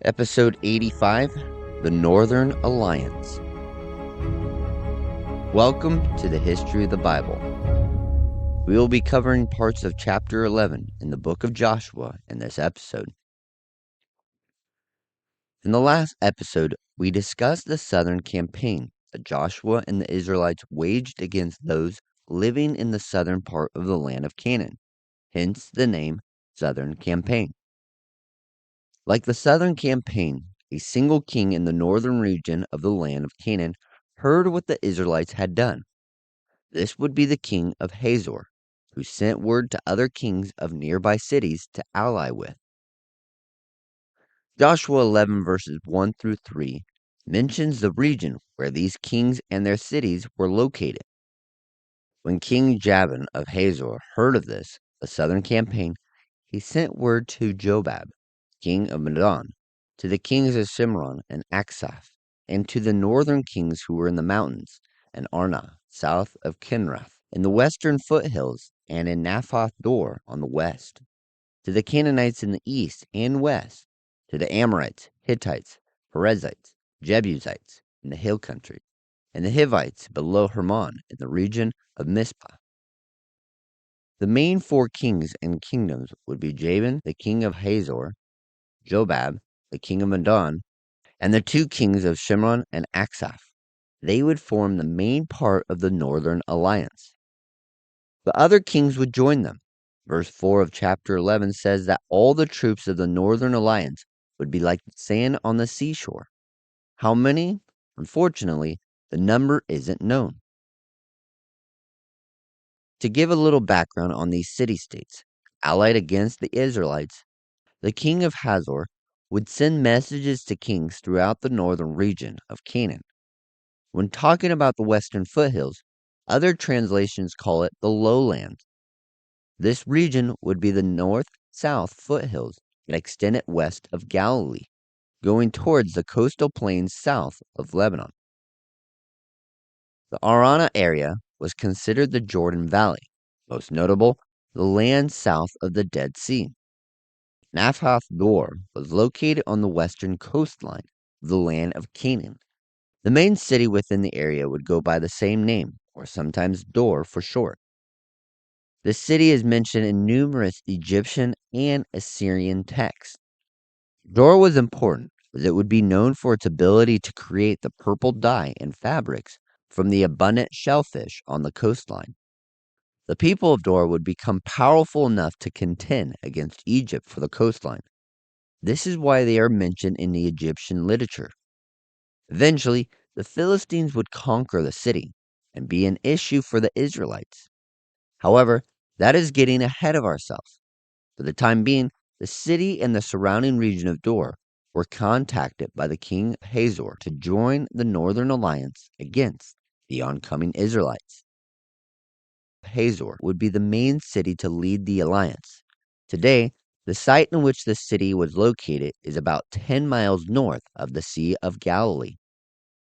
Episode 85, The Northern Alliance. Welcome to the History of the Bible. We will be covering parts of chapter 11 in the book of Joshua in this episode. In the last episode, we discussed the southern campaign that Joshua and the Israelites waged against those living in the southern part of the land of Canaan, hence the name Southern Campaign. Like the southern campaign, a single king in the northern region of the land of Canaan heard what the Israelites had done. This would be the king of Hazor, who sent word to other kings of nearby cities to ally with. Joshua 11 verses 1 through 3 mentions the region where these kings and their cities were located. When King Jabin of Hazor heard of this, the southern campaign, he sent word to Jobab, king of Madon, to the kings of Shimron and Aksaph, and to the northern kings who were in the mountains, and Arna, south of Kinrath, in the western foothills, and in Naphoth Dor on the west, to the Canaanites in the east and west, to the Amorites, Hittites, Perizzites, Jebusites in the hill country, and the Hivites below Hermon in the region of Mizpah. The main four kings and kingdoms would be Jabin, the king of Hazor, Jobab, the king of Madon, and the two kings of Shimron and Aksaph. They would form the main part of the Northern Alliance. The other kings would join them. Verse 4 of chapter 11 says that all the troops of the Northern Alliance would be like sand on the seashore. How many? Unfortunately, the number isn't known. To give a little background on these city-states, allied against the Israelites, the king of Hazor would send messages to kings throughout the northern region of Canaan. When talking about the western foothills, other translations call it the lowlands. This region would be the north-south foothills that extended west of Galilee, going towards the coastal plains south of Lebanon. The Arana area was considered the Jordan Valley, most notable, the land south of the Dead Sea. Naphoth Dor was located on the western coastline of the land of Canaan. The main city within the area would go by the same name, or sometimes Dor for short. The city is mentioned in numerous Egyptian and Assyrian texts. Dor was important as it would be known for its ability to create the purple dye in fabrics from the abundant shellfish on the coastline. The people of Dor would become powerful enough to contend against Egypt for the coastline. This is why they are mentioned in the Egyptian literature. Eventually, the Philistines would conquer the city and be an issue for the Israelites. However, that is getting ahead of ourselves. For the time being, the city and the surrounding region of Dor were contacted by the king of Hazor to join the Northern Alliance against the oncoming Israelites. Hazor would be the main city to lead the alliance. Today, the site in which the city was located is about 10 miles north of the Sea of Galilee.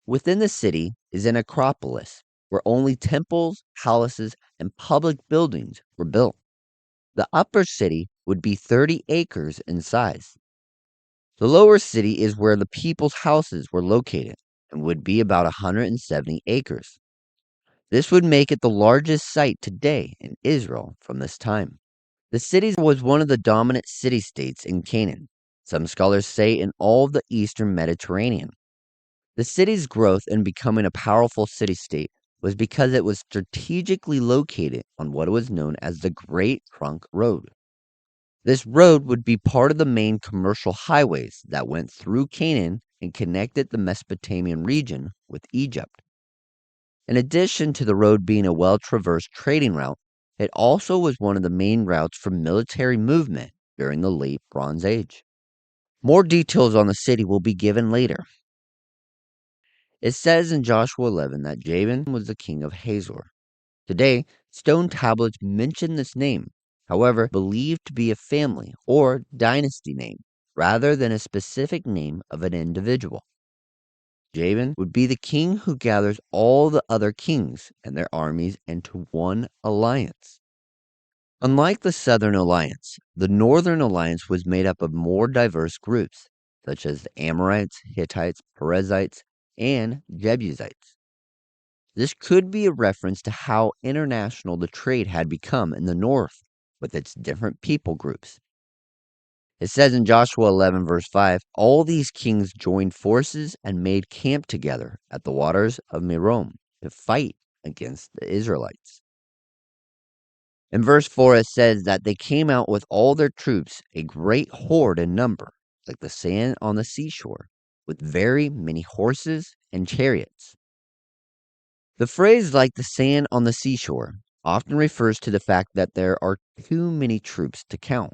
Within the city is an acropolis where only temples, palaces, and public buildings were built. The upper city would be 30 acres in size. The lower city is where the people's houses were located and would be about 170 acres. This would make it the largest site today in Israel from this time. The city was one of the dominant city-states in Canaan. Some scholars say in all of the eastern Mediterranean. The city's growth in becoming a powerful city-state was because it was strategically located on what was known as the Great Trunk Road. This road would be part of the main commercial highways that went through Canaan and connected the Mesopotamian region with Egypt. In addition to the road being a well-traversed trading route, it also was one of the main routes for military movement during the late Bronze Age. More details on the city will be given later. It says in Joshua 11 that Jabin was the king of Hazor. Today, stone tablets mention this name, however, believed to be a family or dynasty name rather than a specific name of an individual. Jabin would be the king who gathers all the other kings and their armies into one alliance. Unlike the Southern Alliance, the Northern Alliance was made up of more diverse groups. such as the Amorites, Hittites, Perizzites, and Jebusites. This could be a reference to how international the trade had become in the north with its different people groups. It says in Joshua 11, verse 5, all these kings joined forces and made camp together at the waters of Merom to fight against the Israelites. In verse 4, it says that they came out with all their troops, a great horde in number, like the sand on the seashore, with very many horses and chariots. The phrase like the sand on the seashore often refers to the fact that there are too many troops to count.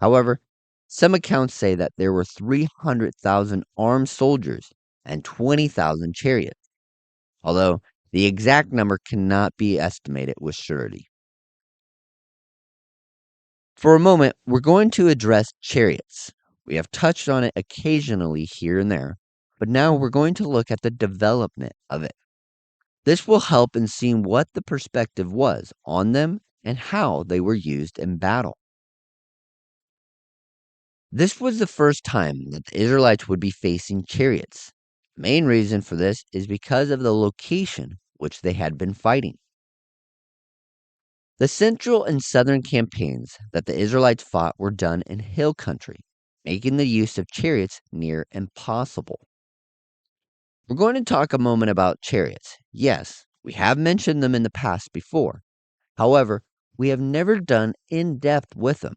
However, some accounts say that there were 300,000 armed soldiers and 20,000 chariots, although the exact number cannot be estimated with surety. For a moment, we're going to address chariots. We have touched on it occasionally here and there, but now we're going to look at the development of it. This will help in seeing what the perspective was on them and how they were used in battle. This was the first time that the Israelites would be facing chariots. The main reason for this is because of the location which they had been fighting. The central and southern campaigns that the Israelites fought were done in hill country, making the use of chariots near impossible. We're going to talk a moment about chariots. Yes, we have mentioned them in the past before. However, we have never done in depth with them.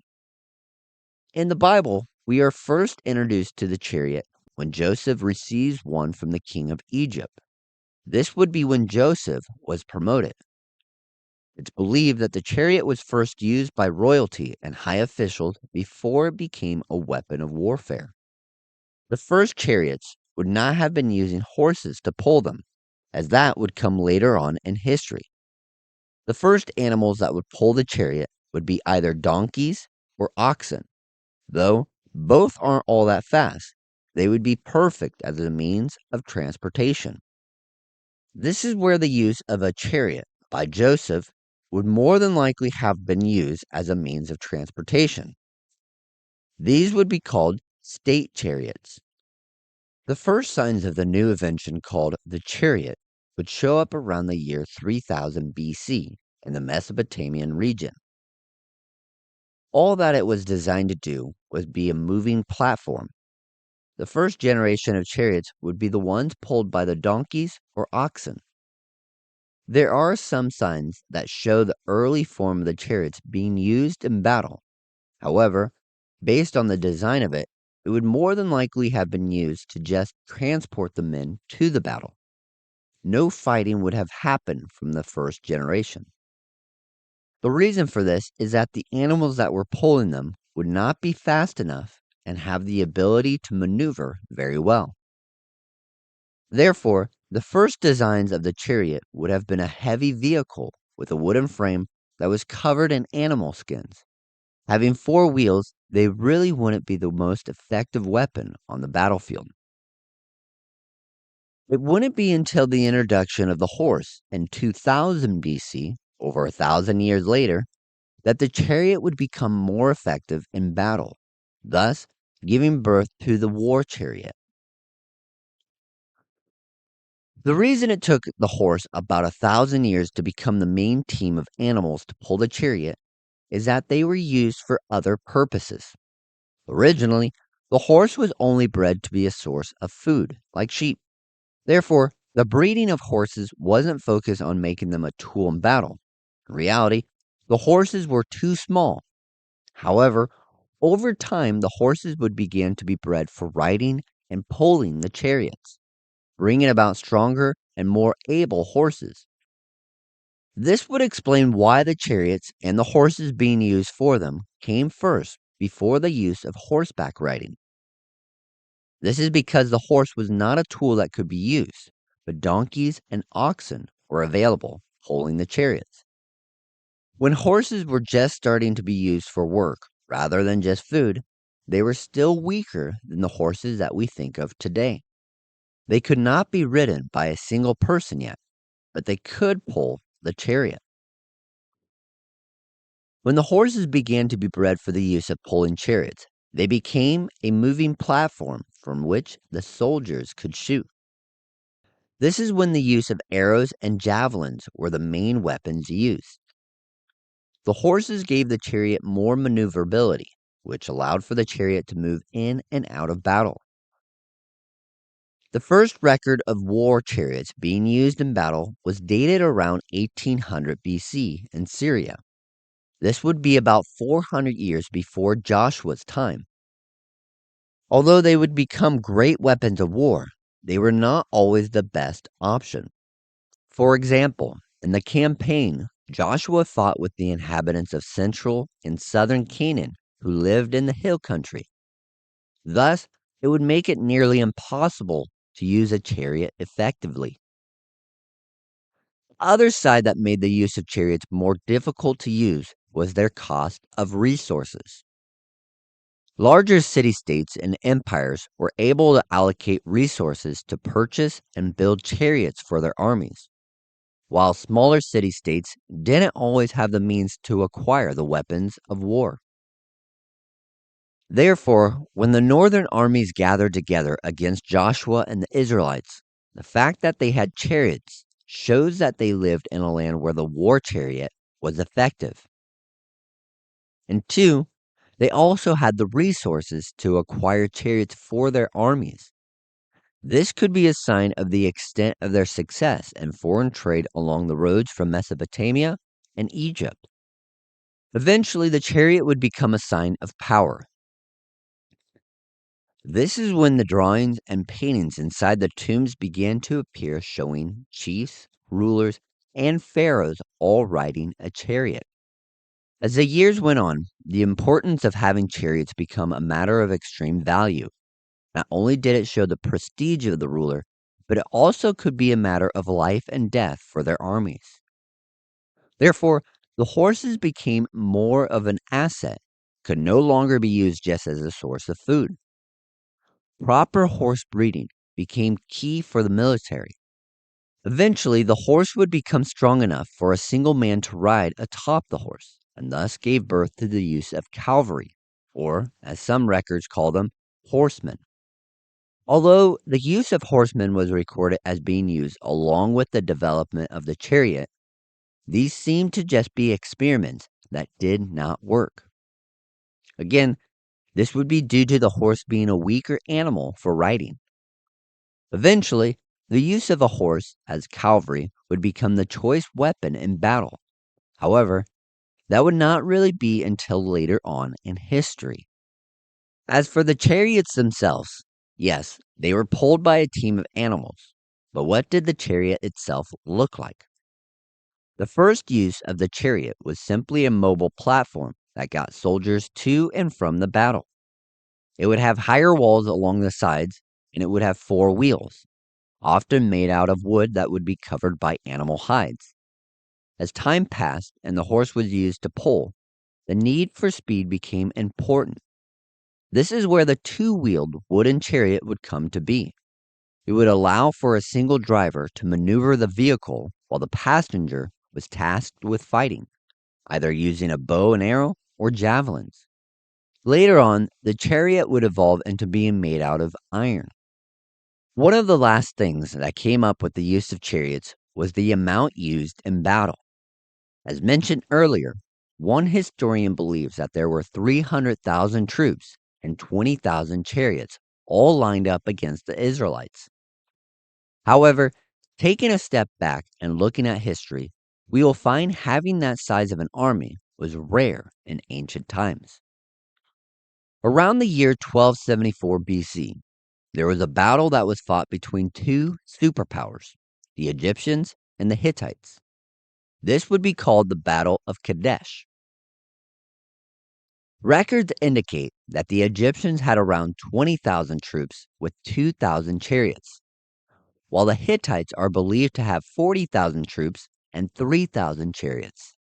In the Bible, we are first introduced to the chariot when Joseph receives one from the king of Egypt. This would be when Joseph was promoted. It's believed that the chariot was first used by royalty and high officials before it became a weapon of warfare. The first chariots would not have been using horses to pull them, as that would come later on in history. The first animals that would pull the chariot would be either donkeys or oxen. Though both aren't all that fast, they would be perfect as a means of transportation. This is where the use of a chariot by Joseph would more than likely have been used as a means of transportation. These would be called state chariots. The first signs of the new invention called the chariot would show up around the year 3000 BC in the Mesopotamian region. All that it was designed to do was be a moving platform. The first generation of chariots would be the ones pulled by the donkeys or oxen. There are some signs that show the early form of the chariots being used in battle. However, based on the design of it, it would more than likely have been used to just transport the men to the battle. No fighting would have happened from the first generation. The reason for this is that the animals that were pulling them would not be fast enough and have the ability to maneuver very well. Therefore, the first designs of the chariot would have been a heavy vehicle with a wooden frame that was covered in animal skins. Having four wheels, they really wouldn't be the most effective weapon on the battlefield. It wouldn't be until the introduction of the horse in 2000 BC, over 1,000 years later, that the chariot would become more effective in battle, thus giving birth to the war chariot. The reason it took the horse about 1,000 years to become the main team of animals to pull the chariot is that they were used for other purposes. Originally, the horse was only bred to be a source of food, like sheep. Therefore, the breeding of horses wasn't focused on making them a tool in battle. In reality, the horses were too small. However, over time, the horses would begin to be bred for riding and pulling the chariots, bringing about stronger and more able horses. This would explain why the chariots and the horses being used for them came first before the use of horseback riding. This is because the horse was not a tool that could be used, but donkeys and oxen were available, pulling the chariots. When horses were just starting to be used for work rather than just food, they were still weaker than the horses that we think of today. They could not be ridden by a single person yet, but they could pull the chariot. When the horses began to be bred for the use of pulling chariots, They became a moving platform from which the soldiers could shoot. This is when the use of arrows and javelins were the main weapons used. The horses gave the chariot more maneuverability, which allowed for the chariot to move in and out of battle. The first record of war chariots being used in battle was dated around 1800 BC in Syria. This would be about 400 years before Joshua's time. Although they would become great weapons of war, they were not always the best option. For example, in the campaign, Joshua fought with the inhabitants of central and southern Canaan who lived in the hill country. Thus, it would make it nearly impossible to use a chariot effectively. The other side that made the use of chariots more difficult to use was their cost of resources. Larger city-states and empires were able to allocate resources to purchase and build chariots for their armies, while smaller city-states didn't always have the means to acquire the weapons of war. Therefore, when the northern armies gathered together against Joshua and the Israelites, the fact that they had chariots shows that they lived in a land where the war chariot was effective. And two, they also had the resources to acquire chariots for their armies. This could be a sign of the extent of their success in foreign trade along the roads from Mesopotamia and Egypt. Eventually, the chariot would become a sign of power. This is when the drawings and paintings inside the tombs began to appear, showing chiefs, rulers, and pharaohs all riding a chariot. As the years went on, the importance of having chariots became a matter of extreme value. Not only did it show the prestige of the ruler, but it also could be a matter of life and death for their armies. Therefore, the horses became more of an asset, could no longer be used just as a source of food. Proper horse breeding became key for the military. Eventually, the horse would become strong enough for a single man to ride atop the horse, and thus gave birth to the use of cavalry, or, as some records call them, horsemen. Although the use of horsemen was recorded as being used along with the development of the chariot, these seem to just be experiments that did not work. Again, this would be due to the horse being a weaker animal for riding. Eventually, the use of a horse as cavalry would become the choice weapon in battle. However, that would not really be until later on in history. As for the chariots themselves, yes, they were pulled by a team of animals. But what did the chariot itself look like? The first use of the chariot was simply a mobile platform that got soldiers to and from the battle. It would have higher walls along the sides, and it would have four wheels, often made out of wood that would be covered by animal hides. As time passed and the horse was used to pull, the need for speed became important. This is where the two-wheeled wooden chariot would come to be. It would allow for a single driver to maneuver the vehicle while the passenger was tasked with fighting, either using a bow and arrow or javelins. Later on, the chariot would evolve into being made out of iron. One of the last things that came up with the use of chariots was the amount used in battle. As mentioned earlier, one historian believes that there were 300,000 troops and 20,000 chariots all lined up against the Israelites. However, taking a step back and looking at history, we will find having that size of an army was rare in ancient times. Around the year 1274 BC, there was a battle that was fought between two superpowers, the Egyptians and the Hittites. This would be called the Battle of Kadesh. Records indicate that the Egyptians had around 20,000 troops with 2,000 chariots, while the Hittites are believed to have 40,000 troops and 3,000 chariots.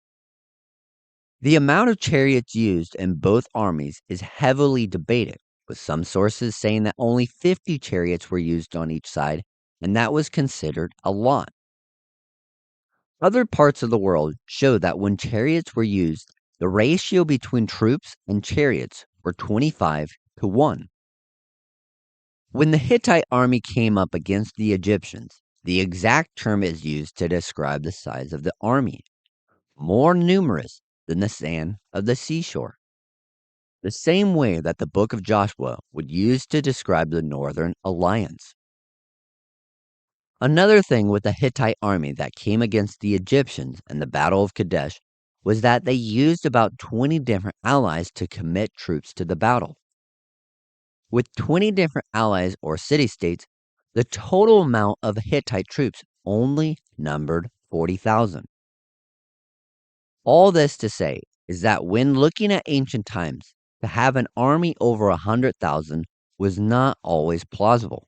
The amount of chariots used in both armies is heavily debated, with some sources saying that only 50 chariots were used on each side, and that was considered a lot. Other parts of the world show that when chariots were used, the ratio between troops and chariots were 25 to 1. When the Hittite army came up against the Egyptians, the exact term is used to describe the size of the army, more numerous than the sand of the seashore. The same way that the book of Joshua would use to describe the northern alliance. Another thing with the Hittite army that came against the Egyptians in the Battle of Kadesh was that they used about 20 different allies to commit troops to the battle. With 20 different allies or city-states, the total amount of Hittite troops only numbered 40,000. All this to say is that when looking at ancient times, to have an army over 100,000 was not always plausible.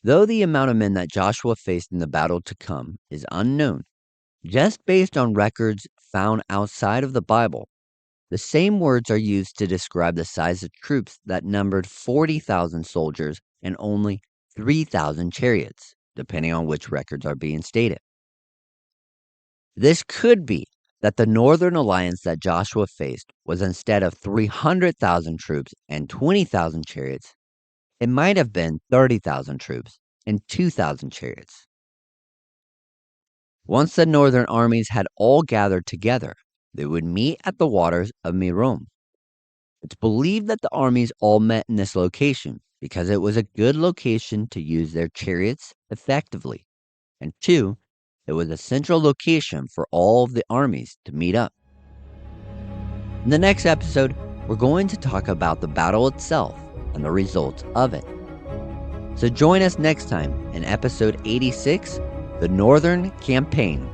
Though the amount of men that Joshua faced in the battle to come is unknown, just based on records found outside of the Bible, the same words are used to describe the size of troops that numbered 40,000 soldiers and only 3,000 chariots, depending on which records are being stated. This could be that the northern alliance that Joshua faced was, instead of 300,000 troops and 20,000 chariots, it might have been 30,000 troops and 2,000 chariots. Once the northern armies had all gathered together, they would meet at the Waters of Merom. It's believed that the armies all met in this location because it was a good location to use their chariots effectively, and 2, it was a central location for all of the armies to meet up. In the next episode, we're going to talk about the battle itself and the results of it. So join us next time in episode 86, The Northern Campaign.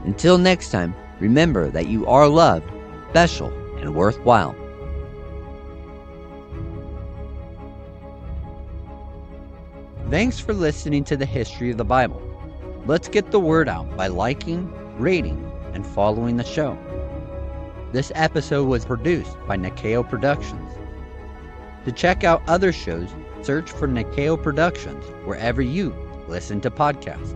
Until next time, remember that you are loved, special, and worthwhile. Thanks for listening to the History of the Bible. Let's get the word out by liking, rating, and following the show. This episode was produced by Nikeo Productions. To check out other shows, search for Nikeo Productions wherever you listen to podcasts.